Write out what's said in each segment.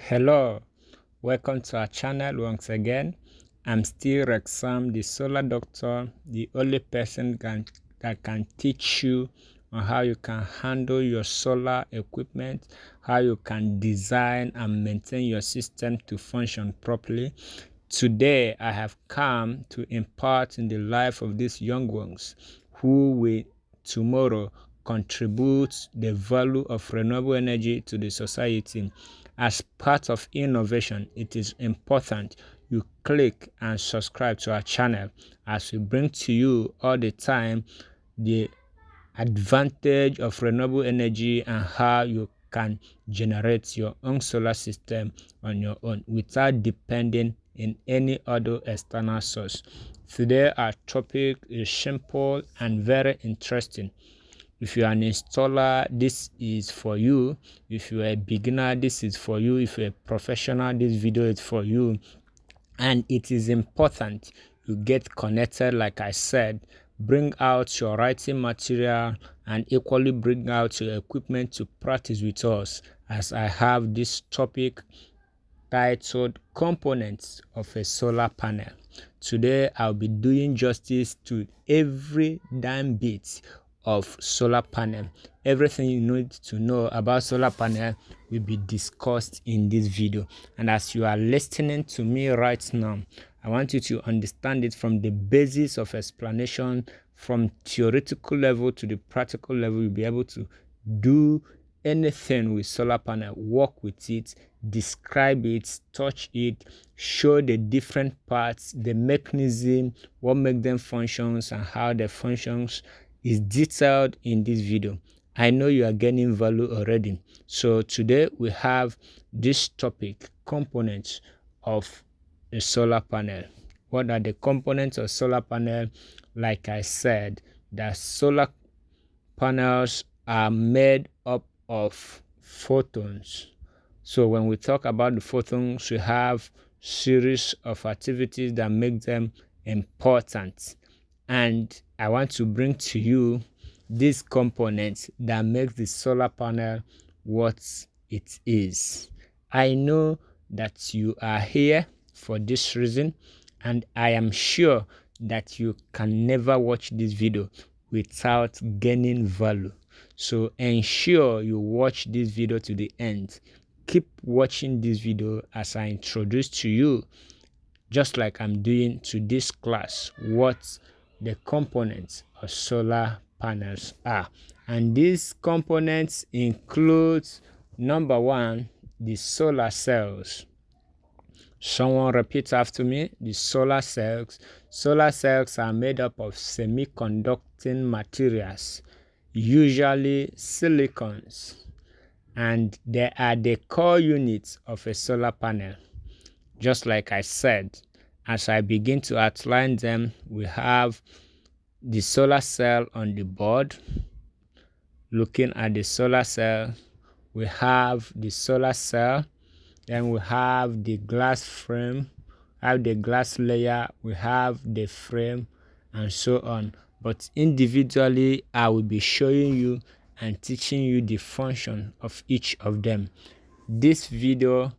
Hello, welcome to our channel once again. I'm still Rexsam, the solar doctor, the only person that can teach you on how you can handle your solar equipment, how you can design and maintain your system to function properly. Today, I have come to impart in the life of these young ones who will tomorrow contribute the value of renewable energy to the society. As part of innovation, it is important you click and subscribe to our channel as we bring to you all the time the advantage of renewable energy and how you can generate your own solar system on your own without depending in any other external source. Today our topic is simple and very interesting. If you are an installer, this is for you. If you are a beginner, this is for you. If you're a professional, this video is for you. And it is important you get connected. Like I said, bring out your writing material and equally bring out your equipment to practice with us, as I have this topic titled Components of a Solar Panel. Today I'll be doing justice to every damn bit of solar panel. Everything you need to know about solar panel will be discussed in this video. And as you are listening to me right now, I want you to understand it from the basis of explanation, from theoretical level to the practical level. You'll be able to do anything with solar panel, work with it, describe it, touch it, show the different parts, the mechanism, what make them functions and how the functions is detailed in this video. I know you are gaining value already. So today we have this topic, components of a solar panel. What are the components of solar panel? Like I said, the solar panels are made up of photons. So when we talk about the photons, we have series of activities that make them important. And I want to bring to you these components that make the solar panel what it is. I know that you are here for this reason, and I am sure that you can never watch this video without gaining value. So ensure you watch this video to the end. Keep watching this video as I introduce to you, just like I'm doing to this class, what the components of solar panels are. And these components include, number one, the solar cells. Someone repeat after me. The solar cells. Solar cells are made up of semiconducting materials, usually silicons, and they are the core units of a solar panel. Just like I said, as I begin to outline them, we have the solar cell on the board. Looking at the solar cell, we have the solar cell, then we have the glass frame, have the glass layer, we have the frame, and so on. But individually, I will be showing you and teaching you the function of each of them. This video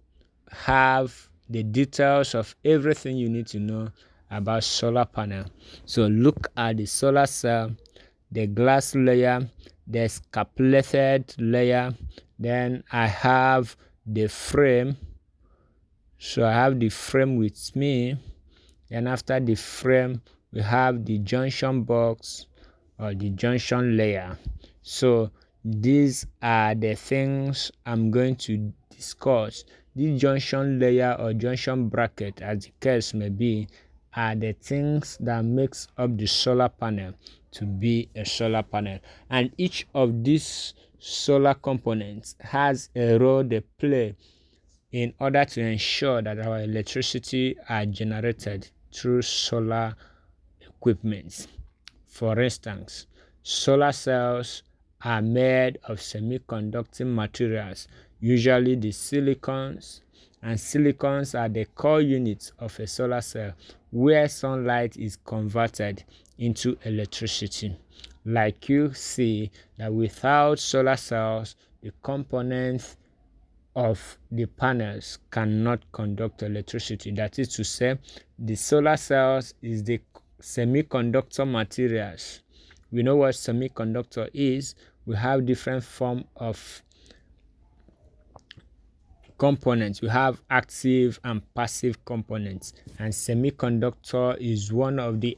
have the details of everything you need to know about solar panel. So look at the solar cell, the glass layer, the encapsulated layer, then I have the frame. So I have the frame with me, and after the frame we have the junction box or the junction layer. So these are the things I'm going to discuss. The junction layer or junction bracket, as the case may be, are the things that makes up the solar panel to be a solar panel. And each of these solar components has a role they play in order to ensure that our electricity are generated through solar equipment. For instance, solar cells are made of semiconducting materials, usually the silicons, and silicons are the core units of a solar cell where sunlight is converted into electricity. Like you see that without solar cells, the components of the panels cannot conduct electricity. That is to say, the solar cells is the semiconductor materials. We know what semiconductor is. We have different form of components. We have active and passive components, and semiconductor is one of the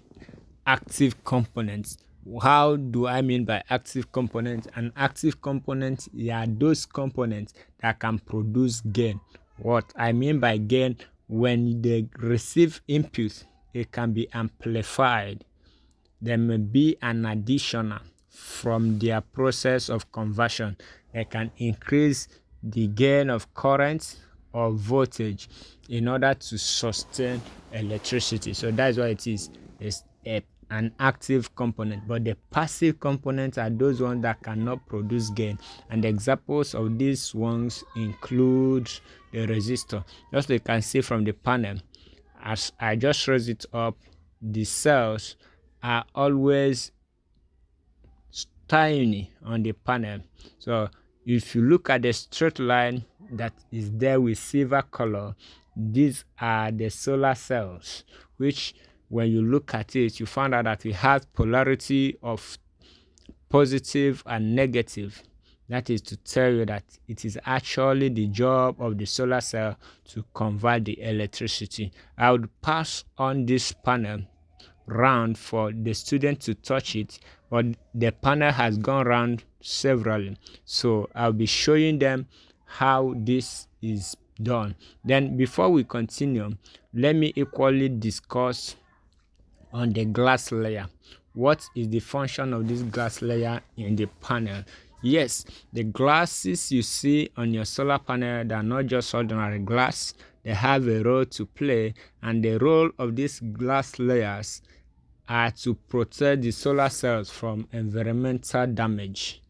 active components. How do I mean by active components? An active component are those components that can produce gain. What I mean by gain, when they receive input, it can be amplified. There may be an additional from their process of conversion. It can increase the gain of current or voltage in order to sustain electricity. So that's what it is. It's an active component. But the passive components are those ones that cannot produce gain. And the examples of these ones include the resistor. Just like you can see from the panel, as I just raise it up, the cells are always tiny on the panel. So if you look at the straight line that is there with silver color, these are the solar cells, which when you look at it, you find out that it has polarity of positive and negative. That is to tell you that it is actually the job of the solar cell to convert the electricity. I would pass on this panel round for the student to touch it, but the panel has gone round severally, so I'll be showing them how this is done. Then before we continue, let me equally discuss on the glass layer. What is the function of this glass layer in the panel? Yes, the glasses you see on your solar panel, they are not just ordinary glass. They have a role to play, and the role of these glass layers are to protect the solar cells from environmental damage.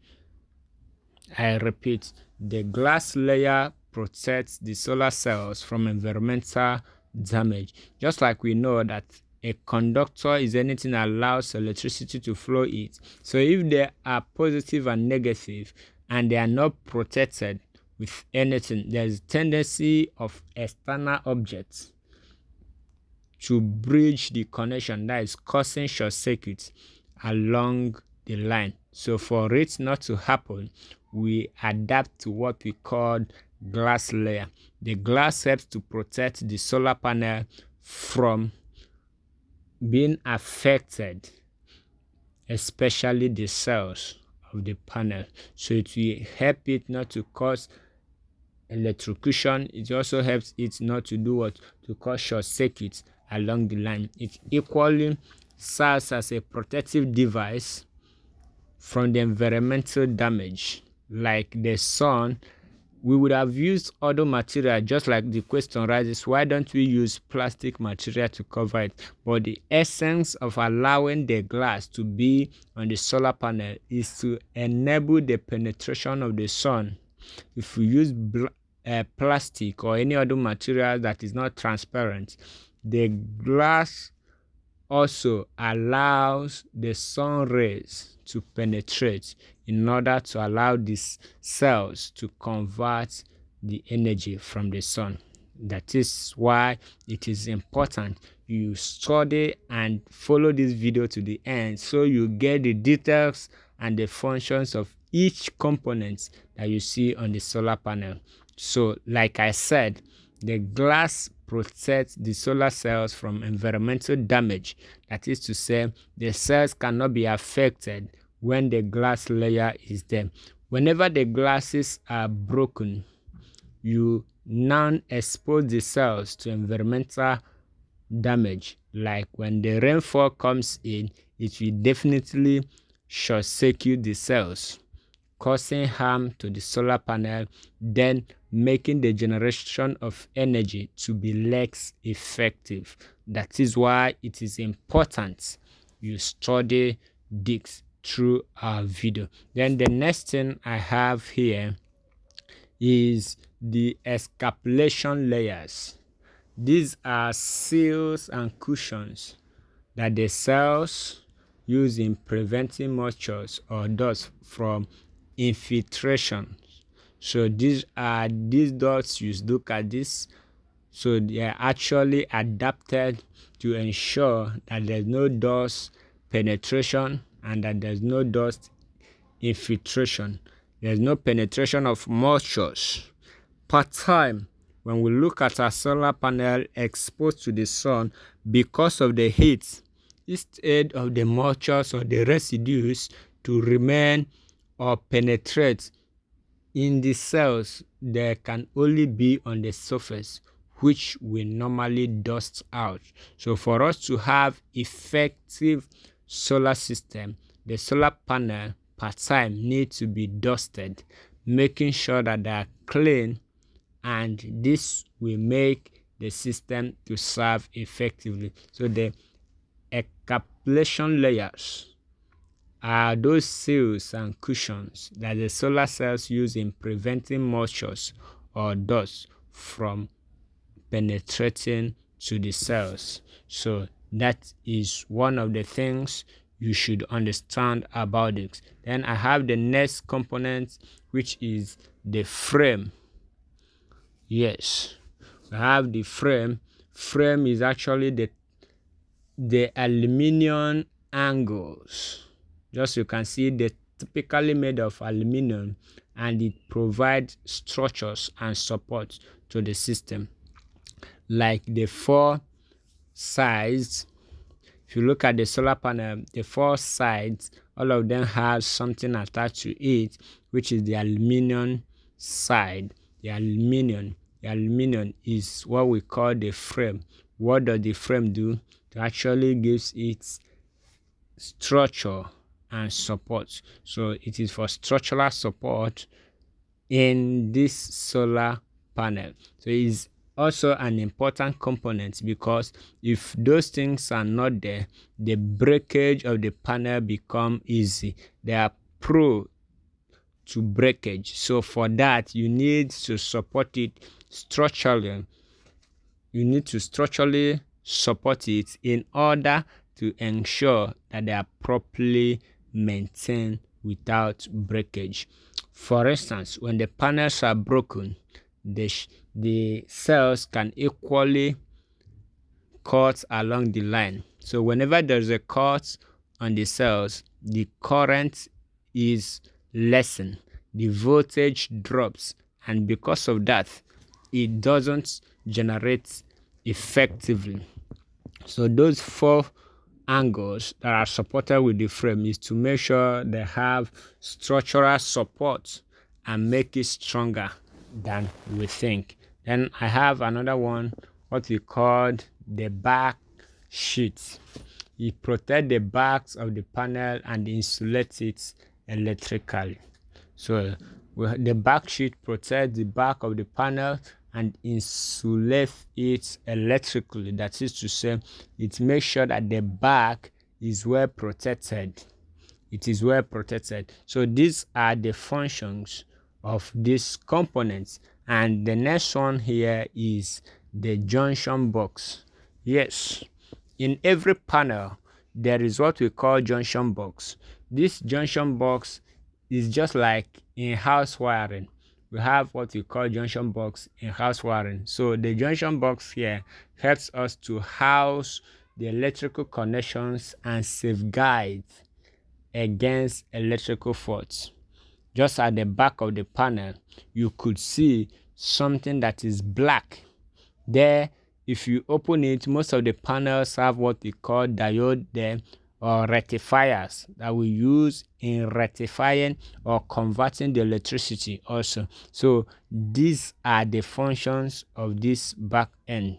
I repeat, the glass layer protects the solar cells from environmental damage. Just like we know that a conductor is anything that allows electricity to flow it. So if they are positive and negative and they are not protected with anything, there's a tendency of external objects to bridge the connection, that is causing short circuits along the line. So for it not to happen, we adapt to what we call glass layer. The glass helps to protect the solar panel from being affected, especially the cells of the panel. So it will help it not to cause electrocution. It also helps it not to do what? To cause short circuits along the line. It equally serves as a protective device from the environmental damage, like the sun. We would have used other material, just like the question rises, why don't we use plastic material to cover it? But the essence of allowing the glass to be on the solar panel is to enable the penetration of the sun. If we use plastic or any other material that is not transparent, the glass also allows the sun rays to penetrate in order to allow these cells to convert the energy from the sun. That is why it is important you study and follow this video to the end, so you get the details and the functions of each component that you see on the solar panel. So like I said, the glass protects the solar cells from environmental damage. That is to say, the cells cannot be affected when the glass layer is there. Whenever the glasses are broken, you now expose the cells to environmental damage. Like when the rainfall comes in, it will definitely short circuit the cells, causing harm to the solar panel, then making the generation of energy to be less effective. That is why it is important you study this through our video. Then the next thing I have here is the encapsulation layers. These are seals and cushions that the cells use in preventing moisture or dust from infiltration. So these dots, you look at this. So they are actually adapted to ensure that there's no dust penetration and that there's no dust infiltration. There's no penetration of moisture. Part time, when we look at our solar panel exposed to the sun, because of the heat, instead of the moisture or the residues to remain or penetrate in the cells, there can only be on the surface, which will normally dust out. So for us to have effective solar system, the solar panel per time need to be dusted, making sure that they are clean, and this will make the system to serve effectively. So the encapsulation layers are those seals and cushions that the solar cells use in preventing moisture or dust from penetrating to the cells. So that is one of the things you should understand about it. Then I have the next component, which is the frame. Yes, I have the frame. Frame is actually the aluminum angles. Just you can see, they're typically made of aluminum, and it provides structures and support to the system. Like the four sides, if you look at the solar panel, the four sides, all of them have something attached to it, which is the aluminum side. The aluminum is what we call the frame. What does the frame do? It actually gives it structure and support. So it is for structural support in this solar panel. So it is also an important component, because if those things are not there, the breakage of the panel become easy. They are prone to breakage. So for that, you need to support it structurally. You need to structurally support it in order to ensure that they are properly maintained without breakage. For instance, when the panels are broken, the cells can equally cut along the line. So whenever there's a cut on the cells, the current is lessened, the voltage drops, and because of that, it doesn't generate effectively. So those four angles that are supported with the frame is to make sure they have structural support and make it stronger than we think. Then I have another one, what we call the back sheet. It protects the backs of the panel and insulates it electrically. So the back sheet protects the back of the panel and insulates it electrically. That is to say, it makes sure that the back is well protected. It is well protected. So these are the functions of these components. And the next one here is the junction box. Yes, in every panel there is what we call junction box. This junction box is just like in house wiring. We have what we call junction box in house wiring. So the junction box here helps us to house the electrical connections and safeguard against electrical faults. Just at the back of the panel, you could see something that is black. There, if you open it, most of the panels have what we call diode there, or rectifiers that we use in rectifying or converting the electricity also. So these are the functions of this back end.